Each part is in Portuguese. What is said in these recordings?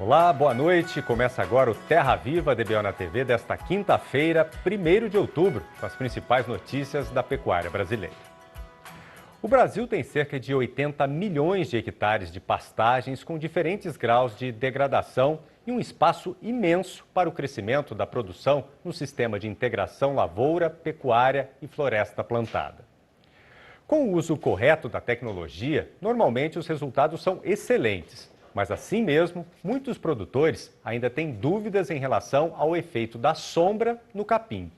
Olá, boa noite. Começa agora o Terra Viva DBO na TV desta quinta-feira, 1º de outubro, com as principais notícias da pecuária brasileira. O Brasil tem cerca de 80 milhões de hectares de pastagens com diferentes graus de degradação e um espaço imenso para o crescimento da produção no sistema de integração lavoura, pecuária e floresta plantada. Com o uso correto da tecnologia, normalmente os resultados são excelentes. Mas assim mesmo, muitos produtores ainda têm dúvidas em relação ao efeito da sombra no capim.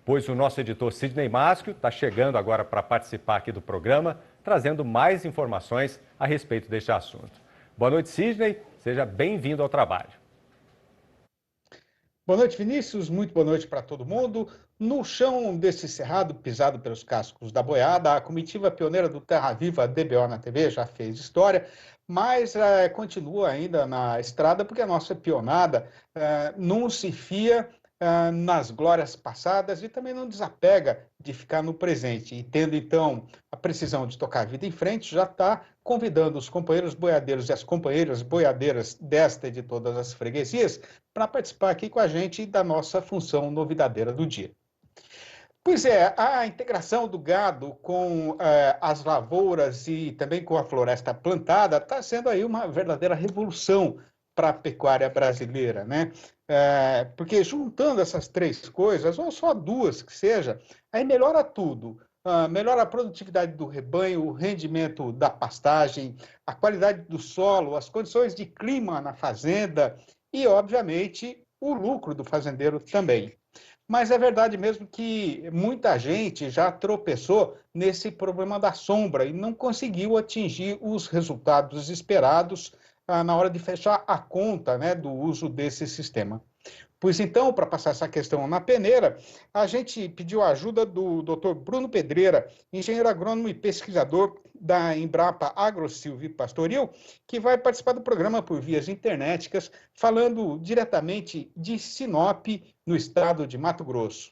Pois o nosso editor Sidney Maschio está chegando agora para participar aqui do programa, trazendo mais informações a respeito deste assunto. Boa noite, Sidney. Seja bem-vindo ao trabalho. Boa noite, Vinícius. Muito boa noite para todo mundo. No chão desse cerrado, pisado pelos cascos da boiada, a comitiva pioneira do Terra Viva DBO na TV já fez história, mas continua ainda na estrada porque a nossa pionada não se fia nas glórias passadas e também não desapega de ficar no presente. E tendo, então, a precisão de tocar a vida em frente, já está convidando os companheiros boiadeiros e as companheiras boiadeiras desta e de todas as freguesias para participar aqui com a gente da nossa função novidadeira do dia. Pois é, a integração do gado com as lavouras e também com a floresta plantada está sendo aí uma verdadeira revolução para a pecuária brasileira, né? Porque juntando essas três coisas, ou só duas que seja, aí melhora tudo. Melhora a produtividade do rebanho, o rendimento da pastagem, a qualidade do solo, as condições de clima na fazenda e, obviamente, o lucro do fazendeiro também. Mas é verdade mesmo que muita gente já tropeçou nesse problema da sombra e não conseguiu atingir os resultados esperados na hora de fechar a conta, né, do uso desse sistema. Pois então, para passar essa questão na peneira, a gente pediu a ajuda do Dr. Bruno Pedreira, engenheiro agrônomo e pesquisador da Embrapa Agrosilvio Pastoril, que vai participar do programa por vias internéticas, falando diretamente de Sinop, no estado de Mato Grosso.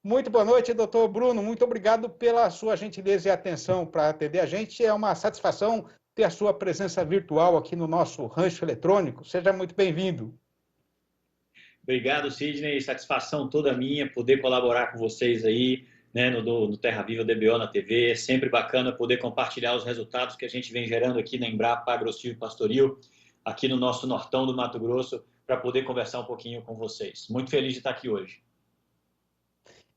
Muito boa noite, doutor Bruno. Muito obrigado pela sua gentileza e atenção para atender a gente. É uma satisfação ter a sua presença virtual aqui no nosso rancho eletrônico. Seja muito bem-vindo. Obrigado, Sidney. Satisfação toda minha poder colaborar com vocês aí, né, no Terra Viva DBO na TV. É sempre bacana poder compartilhar os resultados que a gente vem gerando aqui na Embrapa Agrosilvio Pastoril, aqui no nosso nortão do Mato Grosso, para poder conversar um pouquinho com vocês. Muito feliz de estar aqui hoje.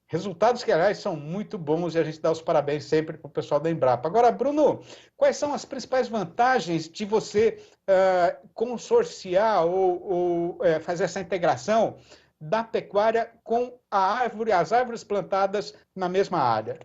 Resultados que, aliás, são muito bons e a gente dá os parabéns sempre para o pessoal da Embrapa. Agora, Bruno, quais são as principais vantagens de você consorciar ou fazer essa integração da pecuária com a árvore, as árvores plantadas na mesma área?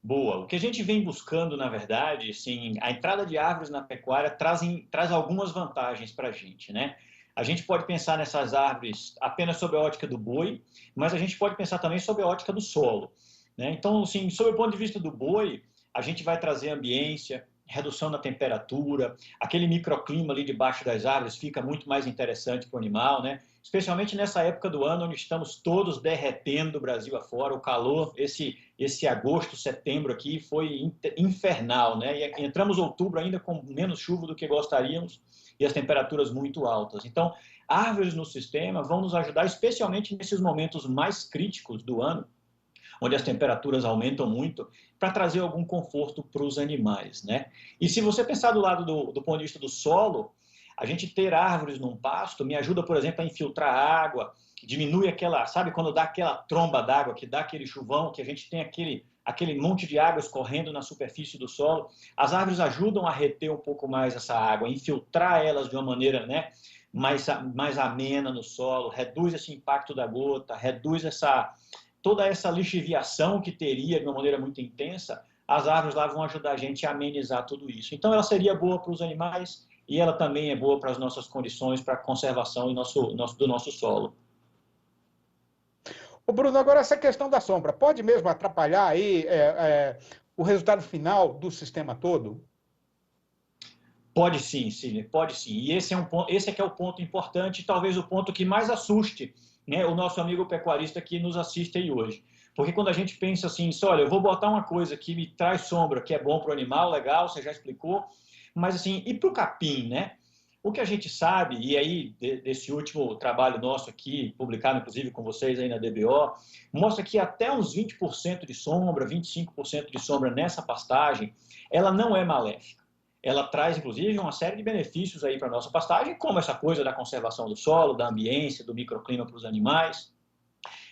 Boa. O que a gente vem buscando, na verdade, sim, a entrada de árvores na pecuária traz algumas vantagens para a gente, né? A gente pode pensar nessas árvores apenas sob a ótica do boi, mas a gente pode pensar também sob a ótica do solo, né? Então, assim, sob o ponto de vista do boi, a gente vai trazer ambiência, redução da temperatura, aquele microclima ali debaixo das árvores fica muito mais interessante para o animal, né? Especialmente nessa época do ano onde estamos todos derretendo do Brasil afora, o calor, esse agosto, setembro aqui foi infernal, né? E entramos em outubro ainda com menos chuva do que gostaríamos e as temperaturas muito altas. Então, árvores no sistema vão nos ajudar, especialmente nesses momentos mais críticos do ano, onde as temperaturas aumentam muito, para trazer algum conforto para os animais, né? E se você pensar do lado do ponto de vista do solo, a gente ter árvores num pasto me ajuda, por exemplo, a infiltrar água, diminui aquela, sabe, quando dá aquela tromba d'água, que dá aquele chuvão, que a gente tem aquele monte de água escorrendo na superfície do solo, as árvores ajudam a reter um pouco mais essa água, infiltrar elas de uma maneira, né, mais amena no solo, reduz esse impacto da gota, reduz toda essa lixiviação que teria de uma maneira muito intensa. As árvores lá vão ajudar a gente a amenizar tudo isso. Então ela seria boa para os animais e ela também é boa para as nossas condições, para a conservação do nosso solo. Ô Bruno, agora essa questão da sombra, pode mesmo atrapalhar aí o resultado final do sistema todo? Pode sim, Sidney, pode sim. E esse é que é o ponto importante, talvez o ponto que mais assuste, né, o nosso amigo pecuarista que nos assiste aí hoje. Porque quando a gente pensa assim, olha, eu vou botar uma coisa que me traz sombra, que é bom para o animal, legal, você já explicou, mas assim, e para o capim, né? O que a gente sabe, e aí desse último trabalho nosso aqui, publicado inclusive com vocês aí na DBO, mostra que até uns 20% de sombra, 25% de sombra nessa pastagem, ela não é maléfica. Ela traz, inclusive, uma série de benefícios aí para a nossa pastagem, como essa coisa da conservação do solo, da ambiência, do microclima para os animais.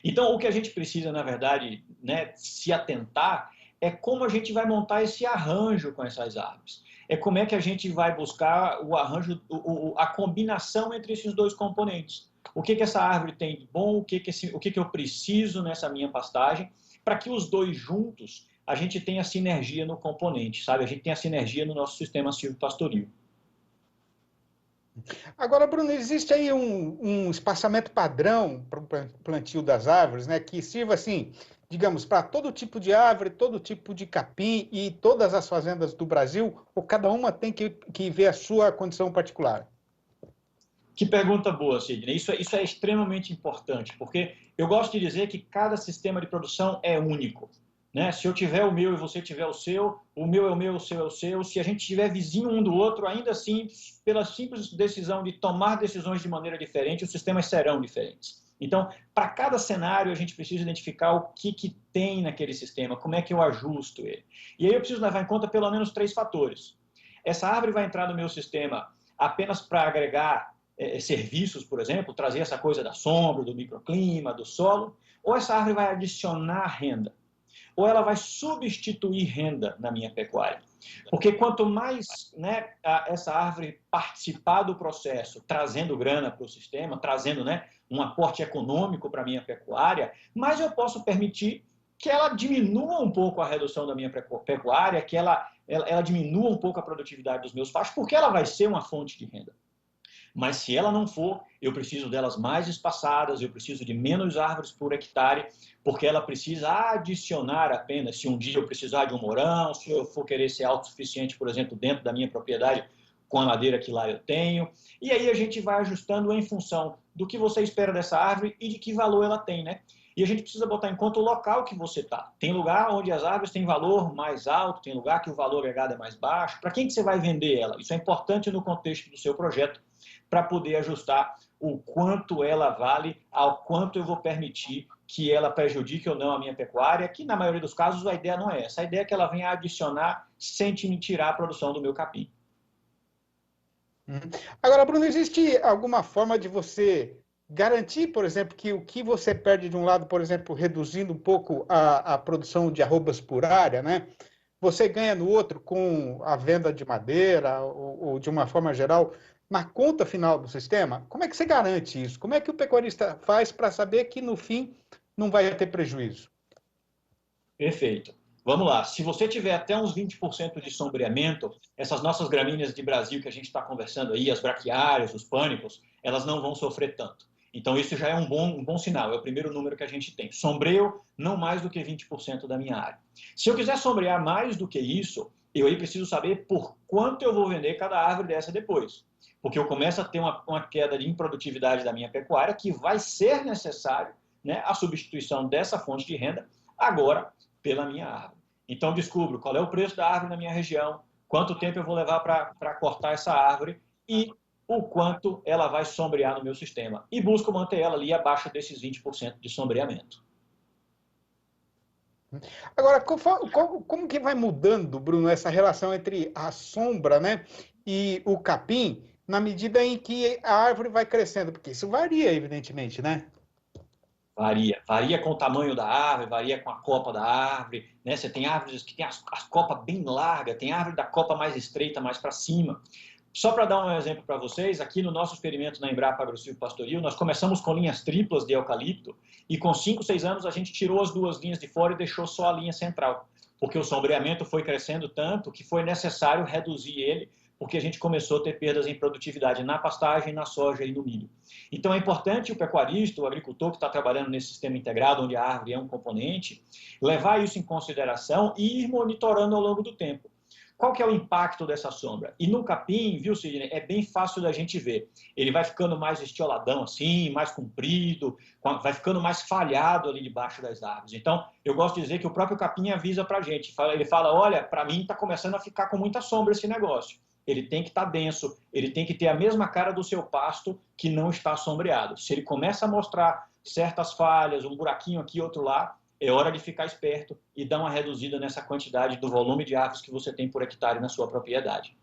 Então, o que a gente precisa, na verdade, né, se atentar é como a gente vai montar esse arranjo com essas árvores. É como é que a gente vai buscar o arranjo, a combinação entre esses dois componentes. O que essa árvore tem de bom, o que eu preciso nessa minha pastagem, para que os dois juntos a gente tenha sinergia no componente, sabe? A gente tem a sinergia no nosso sistema silvopastoril. Agora, Bruno, existe aí um espaçamento padrão para o plantio das árvores, né, que sirva, assim, digamos, para todo tipo de árvore, todo tipo de capim e todas as fazendas do Brasil, ou cada uma tem que ver a sua condição particular? Que pergunta boa, Sidney. Isso é extremamente importante, porque eu gosto de dizer que cada sistema de produção é único. Né? Se eu tiver o meu e você tiver o meu é o meu, o seu é o seu. Se a gente tiver vizinho um do outro, ainda assim, pela simples decisão de tomar decisões de maneira diferente, os sistemas serão diferentes. Então, para cada cenário, a gente precisa identificar o que tem naquele sistema, como é que eu ajusto ele. E aí eu preciso levar em conta pelo menos 3 fatores. Essa árvore vai entrar no meu sistema apenas para agregar serviços, por exemplo, trazer essa coisa da sombra, do microclima, do solo, ou essa árvore vai adicionar renda, ou ela vai substituir renda na minha pecuária. Porque quanto mais, né, essa árvore participar do processo, trazendo grana para o sistema, trazendo, né, um aporte econômico para a minha pecuária, mais eu posso permitir que ela diminua um pouco a redução da minha pecuária, que ela diminua um pouco a produtividade dos meus pastos, porque ela vai ser uma fonte de renda. Mas se ela não for, eu preciso delas mais espaçadas, eu preciso de menos árvores por hectare, porque ela precisa adicionar apenas, se um dia eu precisar de um morão, se eu for querer ser autossuficiente, por exemplo, dentro da minha propriedade, com a madeira que lá eu tenho. E aí a gente vai ajustando em função do que você espera dessa árvore e de que valor ela tem, né? E a gente precisa botar em conta o local que você está. Tem lugar onde as árvores têm valor mais alto, tem lugar que o valor agregado é mais baixo. Para quem que você vai vender ela? Isso é importante no contexto do seu projeto, para poder ajustar o quanto ela vale, ao quanto eu vou permitir que ela prejudique ou não a minha pecuária, que na maioria dos casos a ideia não é essa. A ideia é que ela venha adicionar sem me tirar a produção do meu capim. Agora, Bruno, existe alguma forma de você garantir, por exemplo, que o que você perde de um lado, por exemplo, reduzindo um pouco a produção de arrobas por área, né? Você ganha no outro com a venda de madeira ou de uma forma geral, na conta final do sistema? Como é que você garante isso? Como é que o pecuarista faz para saber que no fim não vai ter prejuízo? Perfeito. Vamos lá. Se você tiver até uns 20% de sombreamento, essas nossas gramíneas de Brasil que a gente está conversando aí, as braquiárias, os pânicos, elas não vão sofrer tanto. Então, isso já é um bom sinal, é o primeiro número que a gente tem. Sombreio não mais do que 20% da minha área. Se eu quiser sombrear mais do que isso, eu aí preciso saber por quanto eu vou vender cada árvore dessa depois. Porque eu começo a ter uma queda de improdutividade da minha pecuária que vai ser necessário, né, a substituição dessa fonte de renda agora pela minha árvore. Então, descubro qual é o preço da árvore na minha região, quanto tempo eu vou levar para cortar essa árvore e o quanto ela vai sombrear no meu sistema. E busco manter ela ali abaixo desses 20% de sombreamento. Agora, como que vai mudando, Bruno, essa relação entre a sombra, né, e o capim, na medida em que a árvore vai crescendo? Porque isso varia, evidentemente, né? Varia com o tamanho da árvore, varia com a copa da árvore, né? Você tem árvores que tem as copas bem largas, tem árvore da copa mais estreita, mais para cima. Só para dar um exemplo para vocês, aqui no nosso experimento na Embrapa AgroSilvopastoril, nós começamos com linhas triplas de eucalipto e com 5, 6 anos a gente tirou as 2 linhas de fora e deixou só a linha central, porque o sombreamento foi crescendo tanto que foi necessário reduzir ele, porque a gente começou a ter perdas em produtividade na pastagem, na soja e no milho. Então é importante o pecuarista, o agricultor que está trabalhando nesse sistema integrado, onde a árvore é um componente, levar isso em consideração e ir monitorando ao longo do tempo. Qual que é o impacto dessa sombra? E no capim, viu, Sidney, é bem fácil da gente ver. Ele vai ficando mais estioladão assim, mais comprido, vai ficando mais falhado ali debaixo das árvores. Então, eu gosto de dizer que o próprio capim avisa para a gente. Ele fala, olha, para mim está começando a ficar com muita sombra esse negócio. ele tem que estar denso, ele tem que ter a mesma cara do seu pasto que não está sombreado. Se ele começa a mostrar certas falhas, um buraquinho aqui, outro lá, é hora de ficar esperto e dar uma reduzida nessa quantidade do volume de árvores que você tem por hectare na sua propriedade.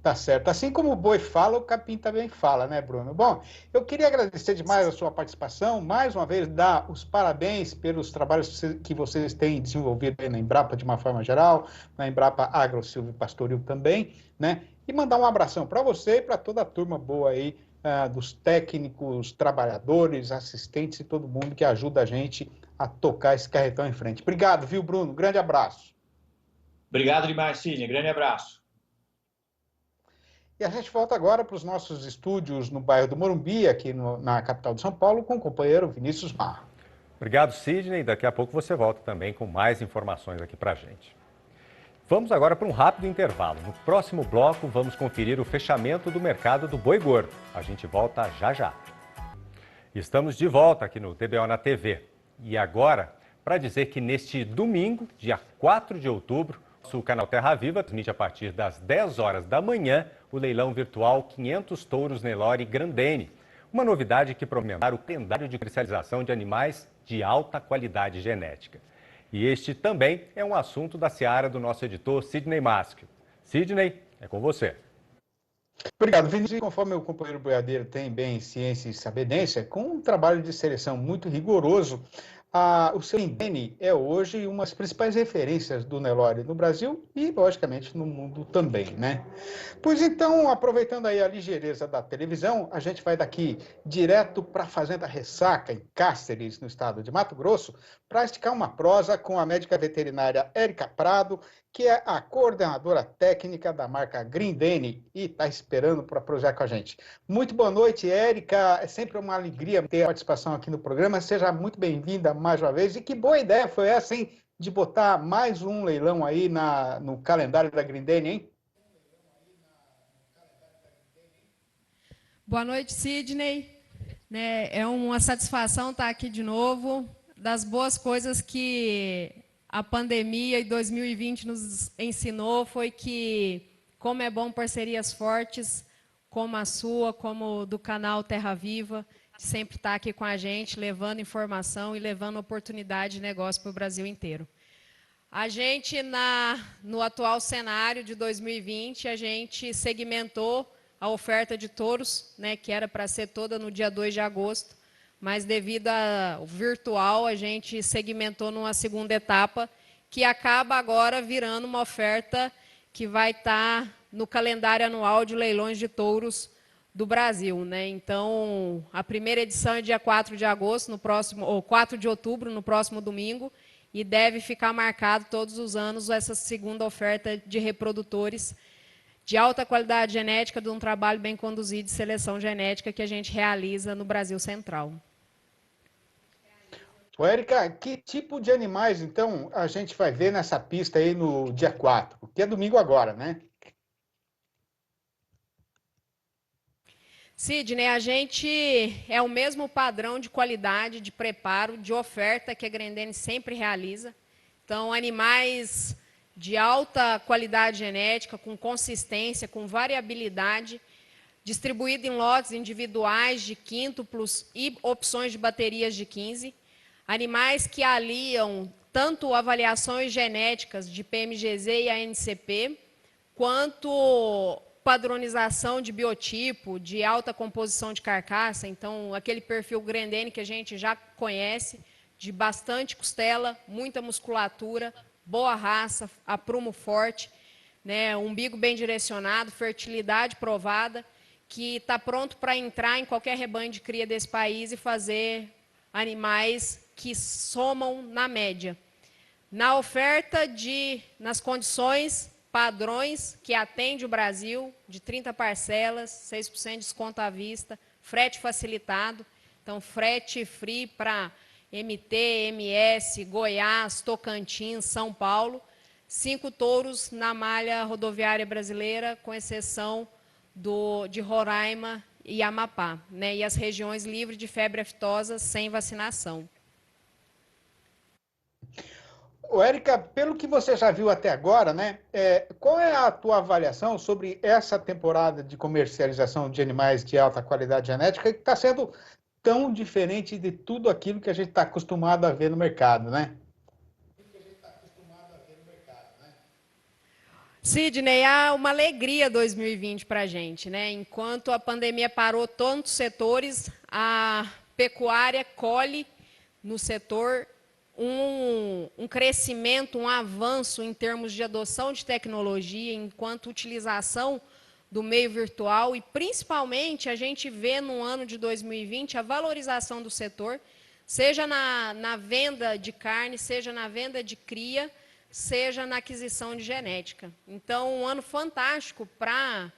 Tá certo. Assim como o boi fala, o capim também fala, né, Bruno? Bom, eu queria agradecer demais a sua participação, mais uma vez dar os parabéns pelos trabalhos que vocês têm desenvolvido aí na Embrapa de uma forma geral, na Embrapa Agro Silvio Pastoril também, né? E mandar um abração para você e para toda a turma boa aí, dos técnicos, trabalhadores, assistentes e todo mundo que ajuda a gente a tocar esse carretão em frente. Obrigado, viu, Bruno? Grande abraço. Obrigado demais, Sidney. Grande abraço. E a gente volta agora para os nossos estúdios no bairro do Morumbi, aqui na capital de São Paulo, com o companheiro Vinícius Mar. Obrigado, Sidney. Daqui a pouco você volta também com mais informações aqui para a gente. Vamos agora para um rápido intervalo. No próximo bloco, vamos conferir o fechamento do mercado do boi gordo. A gente volta já já. Estamos de volta aqui no TBO na TV. E agora, para dizer que neste domingo, dia 4 de outubro, o canal Terra Viva transmite a partir das 10 horas da manhã o leilão virtual 500 touros Nelore Grandene. Uma novidade que promete o calendário de comercialização de animais de alta qualidade genética. E este também é um assunto da seara do nosso editor Sidney Maschio. Sidney, é com você. Obrigado, Vinícius. Conforme o companheiro boiadeiro tem bem ciência e sabedência, com um trabalho de seleção muito rigoroso, o seu Grandene é hoje uma das principais referências do Nelore no Brasil e, logicamente, no mundo também, né? Pois então, aproveitando aí a ligeireza da televisão, a gente vai daqui direto para a Fazenda Ressaca, em Cáceres, no estado de Mato Grosso, para esticar uma prosa com a médica veterinária Érica Prado, que é a coordenadora técnica da marca Grandene e está esperando para prosear com a gente. Muito boa noite, Érica. É sempre uma alegria ter a participação aqui no programa. Seja muito bem-vinda mais uma vez. E que boa ideia foi essa, hein? De botar mais um leilão aí no calendário da Grandene, hein? Boa noite, Sidney. É uma satisfação estar aqui de novo. Das boas coisas que a pandemia e 2020 nos ensinou foi que, como é bom parcerias fortes, como a sua, como do canal Terra Viva, sempre estar aqui com a gente, levando informação e levando oportunidade de negócio para o Brasil inteiro. A gente, no atual cenário de 2020, a gente segmentou a oferta de touros, né, que era para ser toda no dia 2 de agosto, mas devido ao virtual, a gente segmentou numa segunda etapa, que acaba agora virando uma oferta que vai estar no calendário anual de leilões de touros do Brasil, né? Então, a primeira edição é dia 4 de agosto, no próximo, ou 4 de outubro, no próximo domingo, e deve ficar marcado todos os anos essa segunda oferta de reprodutores de alta qualidade genética, de um trabalho bem conduzido de seleção genética que a gente realiza no Brasil Central. Érica, que tipo de animais, então, a gente vai ver nessa pista aí no dia 4? Que é domingo agora, né? Sidney, a gente é o mesmo padrão de qualidade, de preparo, de oferta que a Grandene sempre realiza. Então, animais de alta qualidade genética, com consistência, com variabilidade, distribuído em lotes individuais de quíntuplos e opções de baterias de 15. Animais que aliam tanto avaliações genéticas de PMGZ e ANCP, quanto padronização de biotipo, de alta composição de carcaça, então aquele perfil Grandene que a gente já conhece, de bastante costela, muita musculatura, boa raça, aprumo forte, né, umbigo bem direcionado, fertilidade provada, que está pronto para entrar em qualquer rebanho de cria desse país e fazer animais que somam na média. Na oferta, nas condições, padrões que atende o Brasil, de 30 parcelas, 6% de desconto à vista, frete facilitado, então frete free para MT, MS, Goiás, Tocantins, São Paulo, 5 touros na malha rodoviária brasileira, com exceção de Roraima e Amapá, né, e as regiões livres de febre aftosa sem vacinação. Ô, Érica, pelo que você já viu até agora, né, qual é a tua avaliação sobre essa temporada de comercialização de animais de alta qualidade genética que está sendo tão diferente de tudo aquilo que a gente está acostumado a ver no mercado, né? Sidney, há uma alegria 2020 para a gente, né? Enquanto a pandemia parou tantos setores, a pecuária colhe no setor um crescimento, um avanço em termos de adoção de tecnologia, enquanto utilização do meio virtual e, principalmente, a gente vê no ano de 2020 a valorização do setor, seja na venda de carne, seja na venda de cria, seja na aquisição de genética. Então, um ano fantástico para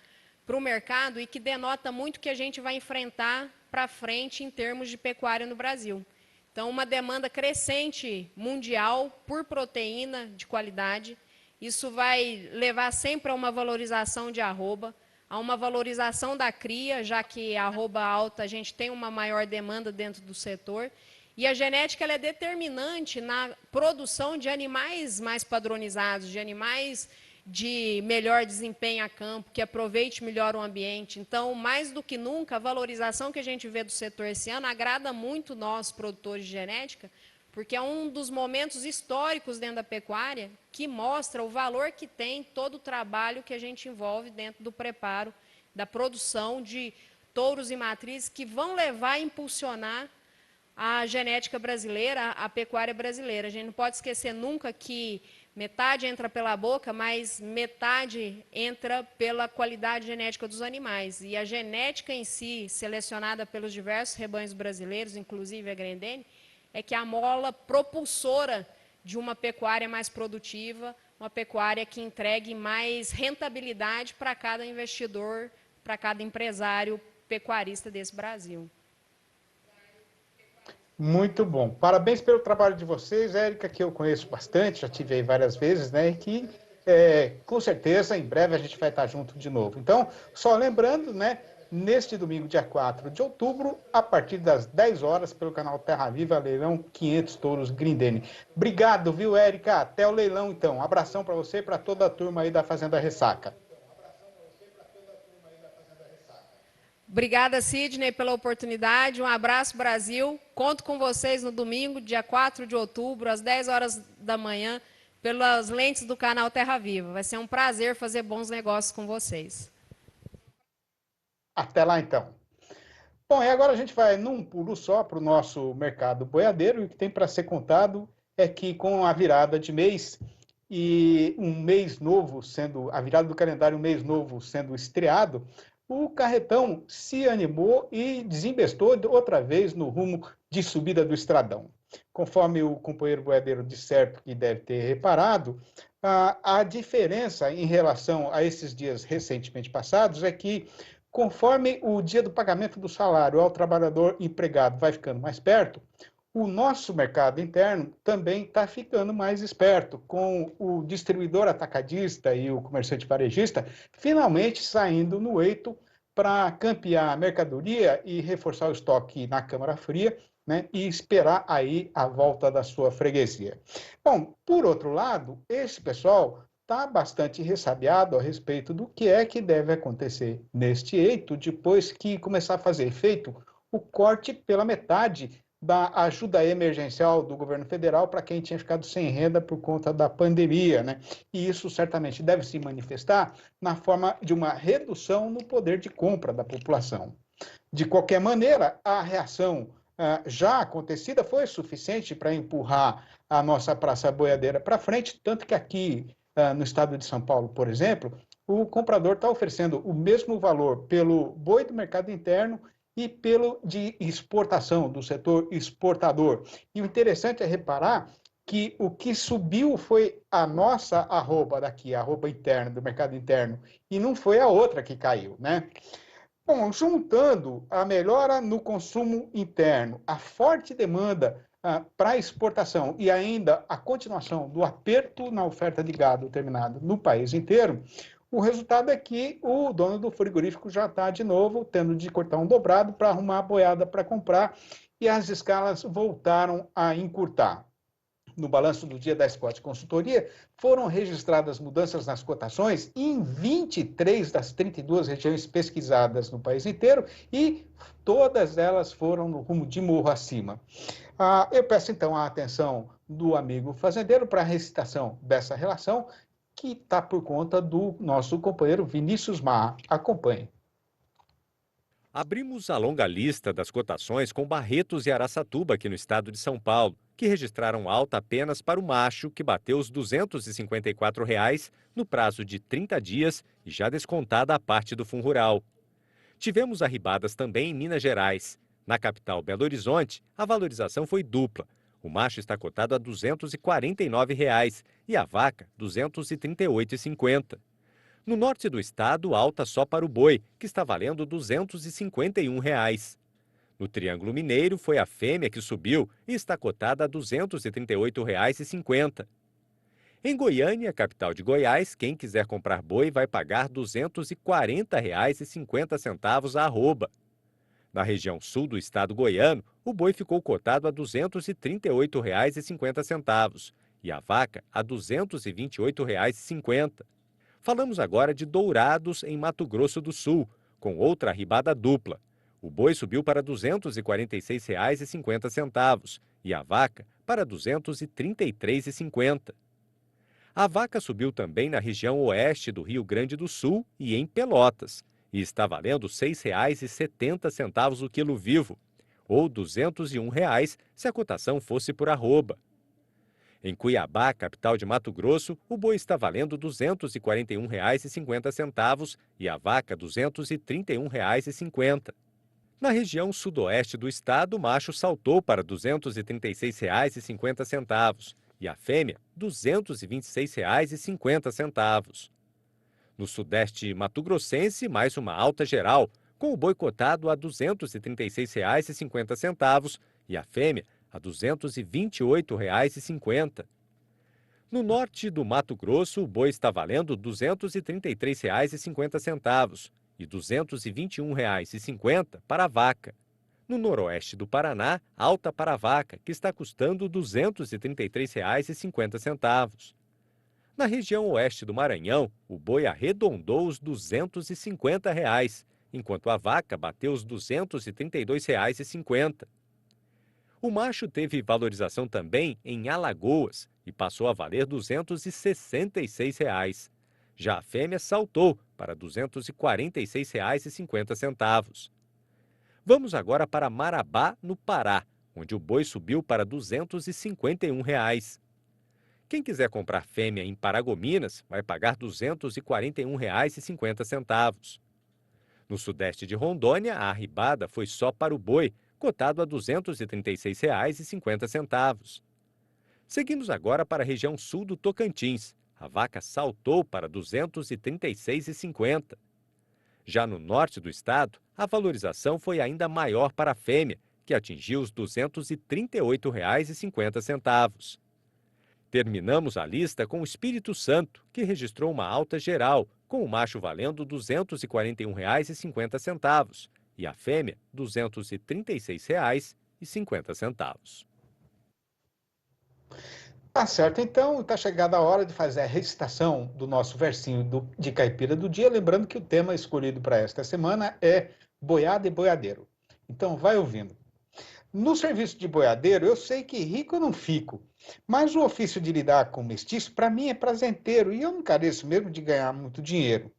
o mercado e que denota muito o que a gente vai enfrentar para frente em termos de pecuária no Brasil. Então, uma demanda crescente mundial por proteína de qualidade. Isso vai levar sempre a uma valorização de arroba, a uma valorização da cria, já que a arroba alta a gente tem uma maior demanda dentro do setor. E a genética ela é determinante na produção de animais mais padronizados, de animais de melhor desempenho a campo, que aproveite melhor o ambiente. Então, mais do que nunca, a valorização que a gente vê do setor esse ano agrada muito nós, produtores de genética, porque é um dos momentos históricos dentro da pecuária que mostra o valor que tem todo o trabalho que a gente envolve dentro do preparo, da produção de touros e matrizes que vão levar a impulsionar a genética brasileira, a pecuária brasileira. A gente não pode esquecer nunca que metade entra pela boca, mas metade entra pela qualidade genética dos animais. E a genética em si, selecionada pelos diversos rebanhos brasileiros, inclusive a Grendene, é que é a mola propulsora de uma pecuária mais produtiva, uma pecuária que entregue mais rentabilidade para cada investidor, para cada empresário pecuarista desse Brasil. Muito bom. Parabéns pelo trabalho de vocês, Érica, que eu conheço bastante, já tive aí várias vezes, né? E que, com certeza, em breve a gente vai estar junto de novo. Então, só lembrando, né? Neste domingo, dia 4 de outubro, a partir das 10 horas, pelo canal Terra Viva, leilão 500 touros Grindene. Obrigado, viu, Érica? Até o leilão, então. Um abração para você e para toda a turma aí da Fazenda Ressaca. Obrigada, Sidney, pela oportunidade. Um abraço, Brasil. Conto com vocês no domingo, dia 4 de outubro, às 10 horas da manhã, pelas lentes do canal Terra Viva. Vai ser um prazer fazer bons negócios com vocês. Até lá, então. Bom, e agora a gente vai num pulo só para o nosso mercado boiadeiro. E o que tem para ser contado é que com a virada de mês e um mês novo sendo, a virada do calendário, um mês novo sendo estreado, o carretão se animou e desembestou outra vez no rumo de subida do estradão. Conforme o companheiro boiadeiro de certo que deve ter reparado, a diferença em relação a esses dias recentemente passados é que, conforme o dia do pagamento do salário ao trabalhador empregado vai ficando mais perto, o nosso mercado interno também está ficando mais esperto, com o distribuidor atacadista e o comerciante varejista finalmente saindo no eito para campear a mercadoria e reforçar o estoque na câmara fria, né, e esperar aí a volta da sua freguesia. Bom, por outro lado, esse pessoal está bastante ressabiado a respeito do que é que deve acontecer neste eito depois que começar a fazer efeito o corte pela metade da ajuda emergencial do governo federal para quem tinha ficado sem renda por conta da pandemia, né? E isso certamente deve se manifestar na forma de uma redução no poder de compra da população. De qualquer maneira, a reação já acontecida foi suficiente para empurrar a nossa praça boiadeira para frente, tanto que aqui no estado de São Paulo, por exemplo, o comprador está oferecendo o mesmo valor pelo boi do mercado interno e pelo de exportação, do setor exportador. E o interessante é reparar que o que subiu foi a nossa arroba daqui, a arroba interna, do mercado interno, e não foi a outra que caiu, né? Bom, juntando a melhora no consumo interno, a forte demanda para exportação e ainda a continuação do aperto na oferta de gado terminado no país inteiro, o resultado é que o dono do frigorífico já está de novo tendo de cortar um dobrado para arrumar a boiada para comprar e as escalas voltaram a encurtar. No balanço do dia da Scott Consultoria, foram registradas mudanças nas cotações em 23 das 32 regiões pesquisadas no país inteiro e todas elas foram no rumo de morro acima. Eu peço então a atenção do amigo fazendeiro para a recitação dessa relação, que está por conta do nosso companheiro Vinícius Marra. Acompanhe. Abrimos a longa lista das cotações com Barretos e Araçatuba, aqui no estado de São Paulo, que registraram alta apenas para o macho, que bateu os R$ 254 no prazo de 30 dias e já descontada a parte do fundo rural. Tivemos arribadas também em Minas Gerais. Na capital Belo Horizonte, a valorização foi dupla. O macho está cotado a R$ 249 e a vaca R$ 238,50. No norte do estado, alta só para o boi, que está valendo R$ 251. No Triângulo Mineiro, foi a fêmea que subiu e está cotada a R$ 238,50. Em Goiânia, capital de Goiás, quem quiser comprar boi vai pagar R$ 240,50 a arroba. Na região sul do estado goiano, o boi ficou cotado a R$ 238,50 e a vaca a R$ 228,50. Falamos agora de Dourados, em Mato Grosso do Sul, com outra arribada dupla. O boi subiu para R$ 246,50 e a vaca para R$ 233,50. A vaca subiu também na região oeste do Rio Grande do Sul e em Pelotas, e está valendo R$ 6,70 o quilo vivo, ou R$ 201 se a cotação fosse por arroba. Em Cuiabá, capital de Mato Grosso, o boi está valendo R$ 241,50 e a vaca R$ 231,50. Na região sudoeste do estado, o macho saltou para R$ 236,50 e a fêmea R$ 226,50. No sudeste mato-grossense, mais uma alta geral, com o boi cotado a R$ 236,50 e a fêmea a R$ 228,50. No norte do Mato Grosso, o boi está valendo R$ 233,50 e R$ 221,50 para a vaca. No noroeste do Paraná, alta para a vaca, que está custando R$ 233,50. Na região oeste do Maranhão, o boi arredondou os R$ 250, enquanto a vaca bateu os R$ 232,50. O macho teve valorização também em Alagoas e passou a valer R$ 266. Já a fêmea saltou para R$ 246,50. Vamos agora para Marabá, no Pará, onde o boi subiu para R$ 251. Quem quiser comprar fêmea em Paragominas vai pagar R$ 241,50. No sudeste de Rondônia, a arribada foi só para o boi, cotado a R$ 236,50. Seguimos agora para a região sul do Tocantins. A vaca saltou para R$ 236,50. Já no norte do estado, a valorização foi ainda maior para a fêmea, que atingiu os R$ 238,50. Terminamos a lista com o Espírito Santo, que registrou uma alta geral, com o macho valendo R$ 241,50 e a fêmea R$ 236,50. Tá certo, então está chegada a hora de fazer a recitação do nosso versinho de caipira do dia, lembrando que o tema escolhido para esta semana é boiada e boiadeiro. Então vai ouvindo. No serviço de boiadeiro, eu sei que rico eu não fico, mas o ofício de lidar com mestiço, para mim, é prazenteiro e eu não careço mesmo de ganhar muito dinheiro.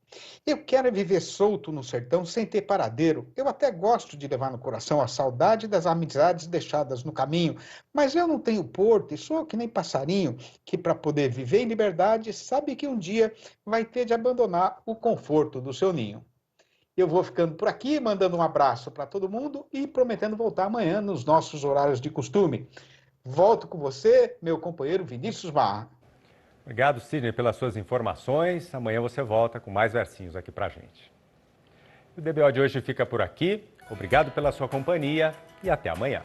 Eu quero viver solto no sertão sem ter paradeiro. Eu até gosto de levar no coração a saudade das amizades deixadas no caminho, mas eu não tenho porto e sou que nem passarinho, que para poder viver em liberdade, sabe que um dia vai ter de abandonar o conforto do seu ninho. Eu vou ficando por aqui, mandando um abraço para todo mundo e prometendo voltar amanhã nos nossos horários de costume. Volto com você, meu companheiro Vinícius Marra. Obrigado, Sidney, pelas suas informações. Amanhã você volta com mais versinhos aqui pra gente. O DBO de hoje fica por aqui. Obrigado pela sua companhia e até amanhã.